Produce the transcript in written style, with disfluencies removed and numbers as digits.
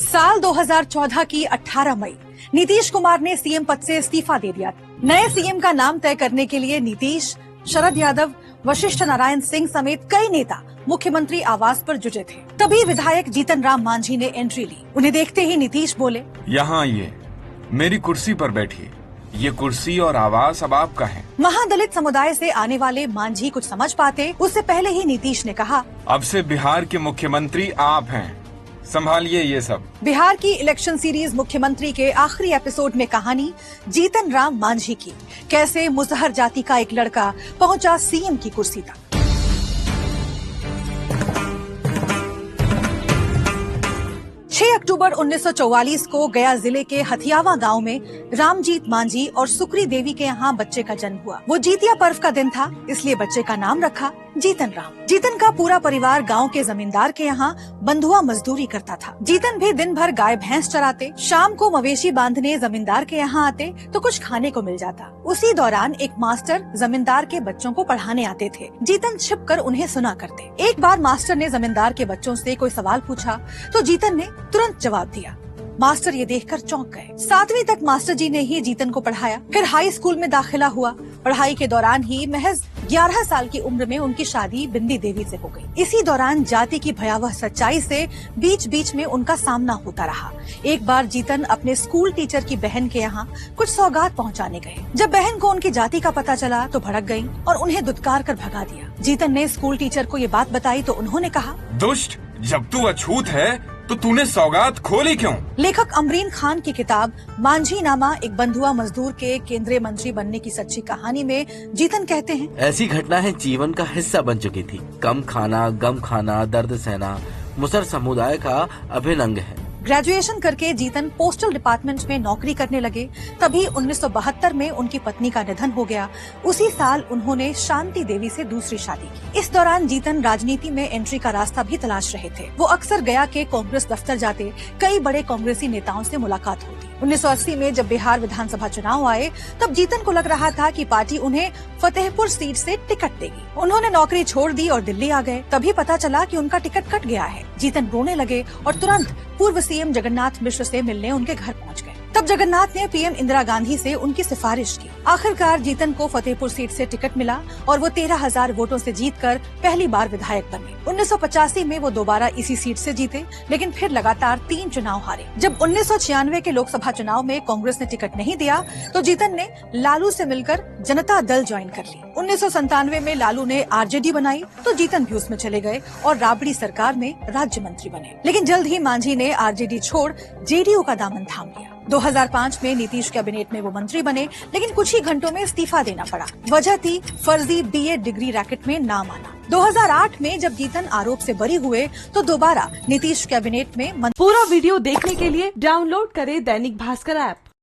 साल 2014 की 18 मई नीतीश कुमार ने सीएम पद से इस्तीफा दे दिया। नए सीएम का नाम तय करने के लिए नीतीश, शरद यादव, वशिष्ठ नारायण सिंह समेत कई नेता मुख्यमंत्री आवास पर जुटे थे। तभी विधायक जीतन राम मांझी ने एंट्री ली। उन्हें देखते ही नीतीश बोले, यहाँ आइए, मेरी कुर्सी पर बैठिए। ये कुर्सी और आवास अब आपका है। महादलित समुदाय से आने वाले मांझी कुछ समझ पाते उससे पहले ही नीतीश ने कहा, अब से बिहार के मुख्यमंत्री आप हैं, संभालिए ये सब। बिहार की इलेक्शन सीरीज मुख्यमंत्री के आखिरी एपिसोड में कहानी जीतन राम मांझी की, कैसे मुसहर जाति का एक लड़का पहुंचा सीएम की कुर्सी तक। 6 अक्टूबर 1944 को गया जिले के हथियावा गांव में रामजीत मांझी और सुकरी देवी के यहाँ बच्चे का जन्म हुआ। वो जीतिया पर्व का दिन था, इसलिए बच्चे का नाम रखा जीतन राम। जीतन का पूरा परिवार गांव के जमींदार के यहाँ बंधुआ मजदूरी करता था। जीतन भी दिन भर गाय भैंस चराते, शाम को मवेशी बांधने जमींदार के यहाँ आते तो कुछ खाने को मिल जाता। उसी दौरान एक मास्टर जमींदार के बच्चों को पढ़ाने आते थे। जीतन छिपकर उन्हें सुना करते। एक बार मास्टर ने जमींदार के बच्चों से कोई सवाल पूछा तो जीतन ने तुरंत जवाब दिया। मास्टर ये देखकर चौंक गए। 7वीं तक मास्टर जी ने ही जीतन को पढ़ाया। फिर हाई स्कूल में दाखिला हुआ। पढ़ाई के दौरान ही महज 11 साल की उम्र में उनकी शादी बिंदी देवी से हो गई। इसी दौरान जाति की भयावह सच्चाई से बीच बीच में उनका सामना होता रहा। एक बार जीतन अपने स्कूल टीचर की बहन के यहाँ कुछ सौगात पहुँचाने गए। जब बहन को उनकी जाति का पता चला तो भड़क गयी और उन्हें दुत्कार कर भगा दिया। जीतन ने स्कूल टीचर को ये बात बताई तो उन्होंने कहा, दुष्ट, जब तू अछूत है तो तूने सौगात खोली क्यों? लेखक अमरीन खान की किताब मांझी नामा एक बंधुआ मजदूर के केंद्रीय मंत्री बनने की सच्ची कहानी में जीतन कहते हैं, ऐसी घटनाएं जीवन का हिस्सा बन चुकी थी। कम खाना, गम खाना, दर्द सहना मुसहर समुदाय का अभिन्न अंग है। ग्रेजुएशन करके जीतन पोस्टल डिपार्टमेंट में नौकरी करने लगे। तभी 1972 में उनकी पत्नी का निधन हो गया। उसी साल उन्होंने शांति देवी से दूसरी शादी की। इस दौरान जीतन राजनीति में एंट्री का रास्ता भी तलाश रहे थे। वो अक्सर गया के कांग्रेस दफ्तर जाते, कई बड़े कांग्रेसी नेताओं से मुलाकात होती। 1980 में जब बिहार विधानसभा चुनाव आए तब जीतन को लग रहा था कि पार्टी उन्हें फतेहपुर सीट से टिकट देगी। उन्होंने नौकरी छोड़ दी और दिल्ली आ गए। तभी पता चला कि उनका टिकट कट गया है। जीतन रोने लगे और तुरंत पूर्व सीएम जगन्नाथ मिश्र से मिलने उनके घर पहुंच गए। तब जगन्नाथ ने पीएम इंदिरा गांधी से उनकी सिफारिश की। आखिरकार जीतन को फतेहपुर सीट से टिकट मिला और वो 13,000 वोटों से जीतकर पहली बार विधायक बने। 1985 में वो दोबारा इसी सीट से जीते, लेकिन फिर लगातार 3 चुनाव हारे। जब 1996 के लोकसभा चुनाव में कांग्रेस ने टिकट नहीं दिया तो जीतन ने लालू से मिलकर जनता दल ज्वाइन कर ली। 1997 में लालू ने आरजेडी बनाई तो जीतन भी उसमें चले गए और राबड़ी सरकार में राज्य मंत्री बने। लेकिन जल्द ही मांझी ने आरजेडी छोड़ जेडीयू का दामन थाम लिया। 2005 में नीतीश कैबिनेट में वो मंत्री बने, लेकिन कुछ ही घंटों में इस्तीफा देना पड़ा। वजह थी फर्जी बीए डिग्री रैकेट में नाम आना। 2008 में जब जीतन आरोप से बरी हुए तो दोबारा नीतीश कैबिनेट में पूरा वीडियो देखने के लिए डाउनलोड करें दैनिक भास्कर ऐप।